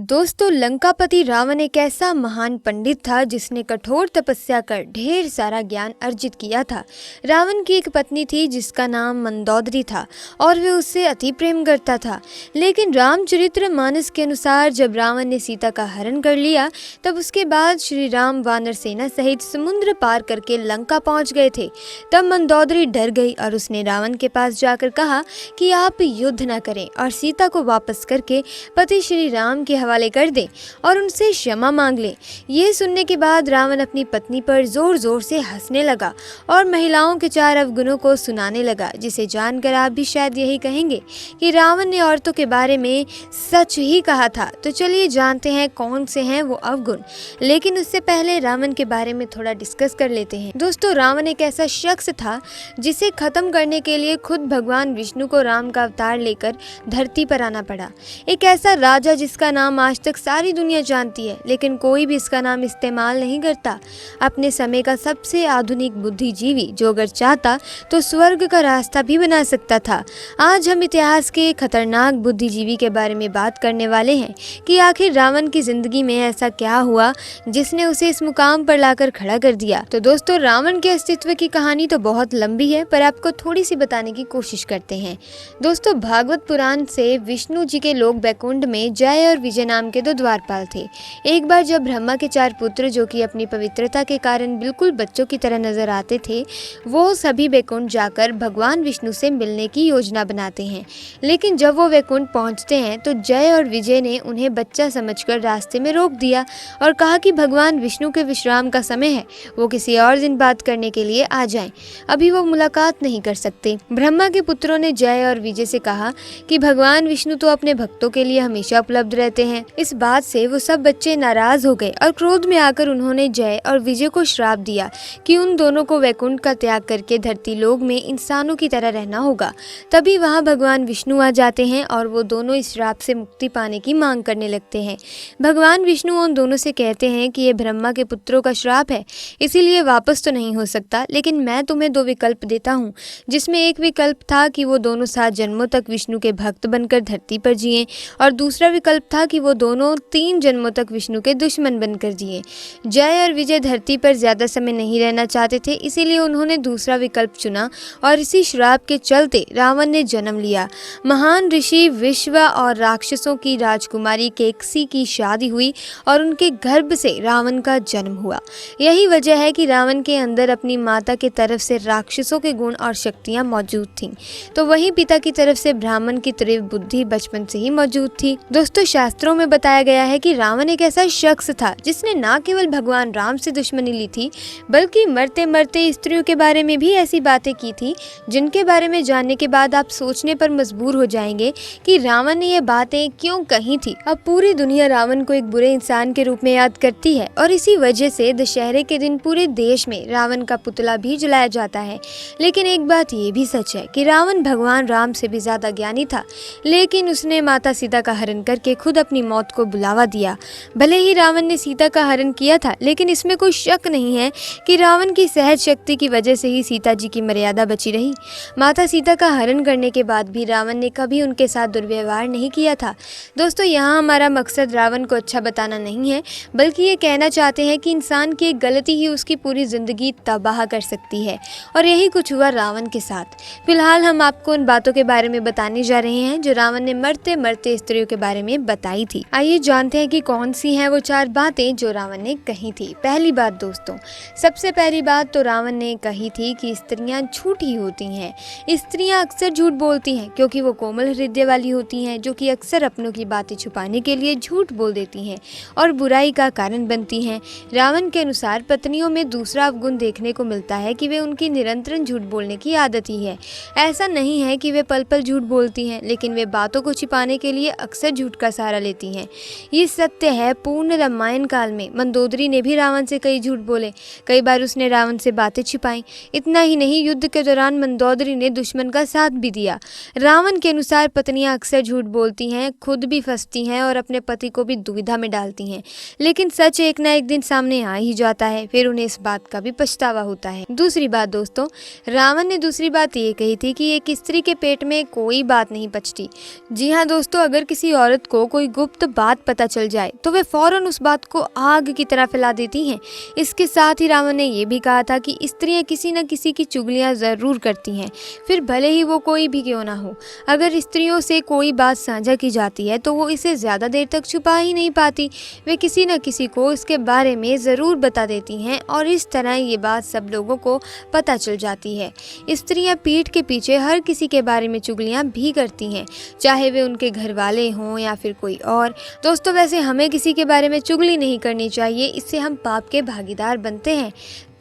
दोस्तों, लंकापति रावण एक ऐसा महान पंडित था जिसने कठोर तपस्या कर ढेर सारा ज्ञान अर्जित किया था। रावण की एक पत्नी थी जिसका नाम मंदोदरी था और वे उससे अति प्रेम करता था। लेकिन रामचरितमानस के अनुसार जब रावण ने सीता का हरण कर लिया तब उसके बाद श्री राम वानर सेना सहित समुद्र पार करके लंका पहुंच गए थे। तब मंदोदरी डर गई और उसने रावण के पास जाकर कहा कि आप युद्ध न करें और सीता को वापस करके पति श्री राम के हवाले कर दे और उनसे क्षमा मांग ले। ये सुनने के बाद रावण अपनी पत्नी पर जोर जोर से हंसने लगा और महिलाओं के 4 अवगुणों को सुनाने लगा, जिसे जानकर आप भी शायद यही कहेंगे कि रावण ने औरतों के बारे में सच ही कहा था। तो चलिए जानते हैं कौन से हैं वो अवगुण। लेकिन उससे पहले रावण के बारे में थोड़ा डिस्कस कर लेते हैं। दोस्तों, रावण एक ऐसा शख्स था जिसे खत्म करने के लिए खुद भगवान विष्णु को राम का अवतार लेकर धरती पर आना पड़ा। एक ऐसा राजा जिसका नाम आज तक सारी दुनिया जानती है, लेकिन कोई भी इसका नाम इस्तेमाल नहीं करता। अपने समय का सबसे आधुनिक बुद्धिजीवी जो अगर चाहता तो स्वर्ग का रास्ता भी बना सकता था। आज हम इतिहास के खतरनाक बुद्धिजीवी के बारे में बात करने वाले हैं कि आखिर रावण की जिंदगी में ऐसा क्या हुआ जिसने उसे इस मुकाम पर लाकर खड़ा कर दिया। तो दोस्तों, रावण के अस्तित्व की कहानी तो बहुत लंबी है, पर आपको थोड़ी सी बताने की कोशिश करते हैं। दोस्तों, भागवत पुराण से विष्णु जी के लोक बैकुंठ में जय और विजय नाम के 2 द्वारपाल थे। एक बार जब ब्रह्मा के 4 पुत्र जो कि अपनी पवित्रता के कारण बिल्कुल बच्चों की तरह नजर आते थे, वो सभी वैकुंठ जाकर भगवान विष्णु से मिलने की योजना बनाते हैं। लेकिन जब वो वैकुंठ पहुंचते हैं तो जय और विजय ने उन्हें बच्चा समझकर रास्ते में रोक दिया और कहा कि भगवान विष्णु के विश्राम का समय है, वो किसी और दिन बात करने के लिए आ जाएं, अभी वो मुलाकात नहीं कर सकते। ब्रह्मा के पुत्रों ने जय और विजय से कहा कि भगवान विष्णु तो अपने भक्तों के लिए हमेशा उपलब्ध रहते हैं। इस बात से वो सब बच्चे नाराज हो गए और क्रोध में आकर उन्होंने जय और विजय को श्राप दिया कि उन दोनों को वैकुंठ का त्याग करके धरती लोक में इंसानों की तरह रहना होगा। तभी वहाँ भगवान विष्णु आ जाते हैं और वो दोनों इस श्राप से मुक्ति पाने की मांग करने लगते हैं। भगवान विष्णु उन दोनों से कहते हैं कि ये ब्रह्मा के पुत्रों का श्राप है, इसीलिए वापस तो नहीं हो सकता, लेकिन मैं तुम्हें 2 विकल्प देता हूँ। जिसमें एक विकल्प था कि वो दोनों 7 जन्मों तक विष्णु के भक्त बनकर धरती पर जिए और दूसरा विकल्प था कि वो दोनों 3 जन्मों तक विष्णु के दुश्मन बनकर जिए। जय और विजय धरती पर ज्यादा समय नहीं रहना चाहते थे, इसीलिए उन्होंने दूसरा विकल्प चुना और इसी श्राप के चलते रावण ने जन्म लिया। महान ऋषि विश्व और राक्षसों की राजकुमारी केकसी की शादी हुई और उनके गर्भ से रावण का जन्म हुआ। यही वजह है कि रावण के अंदर अपनी माता के तरफ से राक्षसों के गुण और शक्तियां मौजूद थीं, तो वहीं पिता की तरफ से ब्राह्मण की तीव्र बुद्धि बचपन से ही मौजूद थी। दोस्तों, शास्त्रों में बताया गया है कि रावण एक ऐसा शख्स था जिसने न केवल भगवान राम से दुश्मनी ली थी, बल्कि मरते मरते स्त्रियों के बारे में भी ऐसी बातें की थी जिनके बारे में जानने के बाद आप सोचने पर मजबूर हो जाएंगे कि रावण ने ये बातें क्यों कही थी। अब पूरी दुनिया रावण को एक बुरे इंसान के रूप में याद करती है और इसी वजह से दशहरे के दिन पूरे देश में रावण का पुतला भी जलाया जाता है। लेकिन एक बात ये भी सच है कि रावण भगवान राम से भी ज्यादा ज्ञानी था, लेकिन उसने माता सीता का हरण करके खुद अपनी मौत को बुलावा दिया। भले ही रावण ने सीता का हरण किया था, लेकिन इसमें कोई शक नहीं है कि रावण की सहज शक्ति की वजह से ही सीता जी की मर्यादा बची रही। माता सीता का हरण करने के बाद भी रावण ने कभी उनके साथ दुर्व्यवहार नहीं किया था। दोस्तों, यहाँ हमारा मकसद रावण को अच्छा बताना नहीं है, बल्कि ये कहना चाहते हैं कि इंसान की एक गलती ही उसकी पूरी जिंदगी तबाह कर सकती है, और यही कुछ हुआ रावण के साथ। फिलहाल हम आपको उन बातों के बारे में बताने जा रहे हैं जो रावण ने मरते मरते स्त्रियों के बारे में बताई थी। आइए जानते हैं कि कौन सी हैं वो 4 बातें जो रावण ने कही थी। पहली बात दोस्तों, सबसे पहली बात तो रावण ने कही थी कि स्त्रियां झूठी होती हैं। स्त्रियां अक्सर झूठ बोलती हैं क्योंकि वो कोमल हृदय वाली होती हैं, जो कि अक्सर अपनों की बातें छुपाने के लिए झूठ बोल देती हैं और बुराई का कारण बनती हैं। रावण के अनुसार पत्नियों में दूसरा अवगुण देखने को मिलता है कि वे उनकी निरंतर झूठ बोलने की आदत ही है। ऐसा नहीं है कि वे पल पल झूठ बोलती हैं, लेकिन वे बातों को छिपाने के लिए अक्सर झूठ का सहारा लेती हैं। ये सत्य है। पूर्ण रामायण काल में मंदोदरी ने भी रावण से कई झूठ बोले, कई बार उसने रावण से बातें छिपाई। इतना ही नहीं, युद्ध के दौरान मंदोदरी ने दुश्मन का साथ भी दिया। रावण के अनुसार पत्नियां अक्सर झूठ बोलती हैं, खुद भी फंसती हैं और अपने पति को भी दुविधा में डालती हैं, लेकिन सच एक ना एक दिन सामने आ ही जाता है, फिर उन्हें इस बात का भी पछतावा होता है। दूसरी बात दोस्तों, रावण ने दूसरी बात ये कही थी कि एक स्त्री के पेट में कोई बात नहीं पचती। जी हाँ दोस्तों, अगर किसी औरत को कोई गुप्त गुप्त बात पता चल जाए तो वे फौरन उस बात को आग की तरह फैला देती हैं। इसके साथ ही रावण ने यह भी कहा था कि स्त्रियां किसी न किसी की चुगलियां ज़रूर करती हैं, फिर भले ही वो कोई भी क्यों ना हो। अगर स्त्रियों से कोई बात साझा की जाती है तो वो इसे ज़्यादा देर तक छुपा ही नहीं पाती, वे किसी न किसी को इसके बारे में ज़रूर बता देती हैं और इस तरह ये बात सब लोगों को पता चल जाती है। स्त्रियां पीठ के पीछे हर किसी के बारे में चुगलियां भी करती हैं, चाहे वे उनके घर वाले हों या फिर कोई और। दोस्तों, वैसे हमें किसी के बारे में चुगली नहीं करनी चाहिए, इससे हम पाप के भागीदार बनते हैं।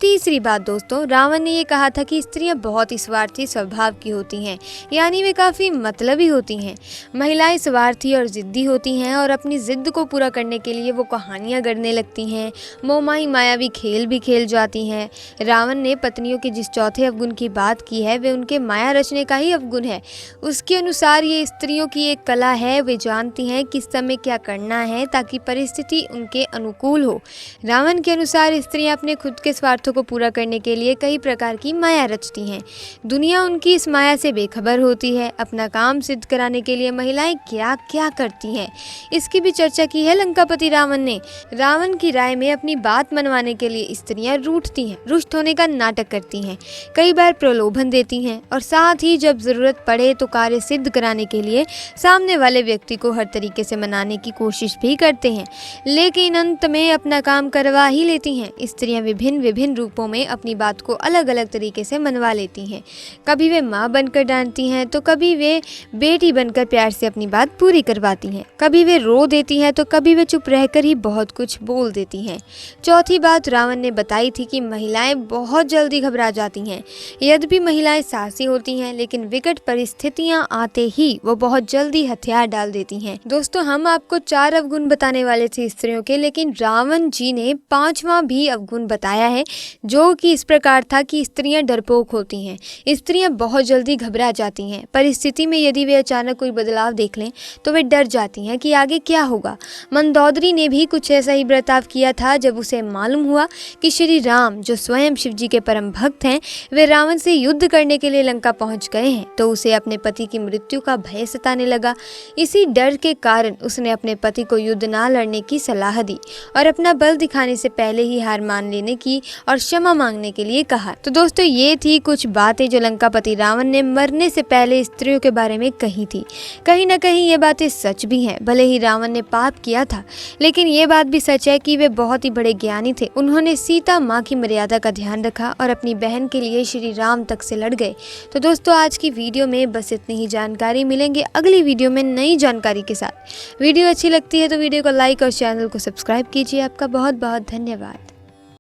तीसरी बात दोस्तों, रावण ने ये कहा था कि स्त्रियां बहुत ही स्वार्थी स्वभाव की होती हैं, यानी वे काफ़ी मतलबी होती हैं। महिलाएं स्वार्थी और ज़िद्दी होती हैं और अपनी ज़िद को पूरा करने के लिए वो कहानियां गढ़ने लगती हैं, मोहमाई मायावी खेल भी खेल जाती हैं। रावण ने पत्नियों के जिस चौथे अवगुण की बात की है वे उनके माया रचने का ही अवगुण है। उसके अनुसार ये स्त्रियों की एक कला है, वे जानती हैं किस समय क्या करना है ताकि परिस्थिति उनके अनुकूल हो। रावण के अनुसार स्त्रियाँ अपने खुद के स्वार्थ को पूरा करने के लिए कई प्रकार की माया रचती हैं। दुनिया उनकी इस माया से बेखबर होती है। अपना काम सिद्ध कराने के लिए महिलाएं क्या क्या करती हैं, इसकी भी चर्चा की है लंकापति रावण ने। रावण की राय में अपनी बात मनवाने के लिए स्त्रियां रूठती हैं, रुष्ट होने का नाटक करती हैं, कई बार प्रलोभन देती हैं और साथ ही जब जरूरत पड़े तो कार्य सिद्ध कराने के लिए सामने वाले व्यक्ति को हर तरीके से मनाने की कोशिश भी करते हैं, लेकिन अंत में अपना काम करवा ही लेती हैं। स्त्रियां विभिन्न विभिन्न रूपों में अपनी बात को अलग अलग तरीके से मनवा लेती हैं। कभी वे माँ बनकर डांटती हैं तो कभी वे बेटी बनकर प्यार से अपनी बात पूरी करवाती हैं, कभी वे रो देती हैं तो कभी वे चुप रहकर ही बहुत कुछ बोल देती हैं। चौथी बात रावण ने बताई थी कि महिलाएं बहुत जल्दी घबरा जाती हैं। यद्यपि महिलाएं साहसी होती हैं लेकिन विकट परिस्थितियां आते ही वो बहुत जल्दी हथियार डाल देती हैं। दोस्तों, हम आपको 4 अवगुण बताने वाले थे स्त्रियों के, लेकिन रावण जी ने 5वां भी अवगुण बताया है जो कि इस प्रकार था कि स्त्रियां डरपोक होती हैं। स्त्रियां बहुत जल्दी घबरा जाती हैं। परिस्थिति में यदि वे अचानक कोई बदलाव देख लें तो वे डर जाती हैं कि आगे क्या होगा। मंदोदरी ने भी कुछ ऐसा ही बर्ताव किया था जब उसे मालूम हुआ कि श्री राम, जो स्वयं शिव जी के परम भक्त हैं, वे रावण से युद्ध करने के लिए लंका पहुंच गए हैं, तो उसे अपने पति की मृत्यु का भय सताने लगा। इसी डर के कारण उसने अपने पति को युद्ध ना लड़ने की सलाह दी और अपना बल दिखाने से पहले ही हार मान लेने की और क्षमा मांगने के लिए कहा। तो दोस्तों, ये थी कुछ बातें जो लंकापति रावण ने मरने से पहले स्त्रियों के बारे में कही थी। कहीं ना कहीं ये बातें सच भी हैं। भले ही रावण ने पाप किया था, लेकिन ये बात भी सच है कि वे बहुत ही बड़े ज्ञानी थे। उन्होंने सीता माँ की मर्यादा का ध्यान रखा और अपनी बहन के लिए श्री राम तक से लड़ गए। तो दोस्तों, आज की वीडियो में बस इतनी ही जानकारी। मिलेंगे अगली वीडियो में नई जानकारी के साथ। वीडियो अच्छी लगती है तो वीडियो को लाइक और चैनल को सब्सक्राइब कीजिए। आपका बहुत बहुत धन्यवाद।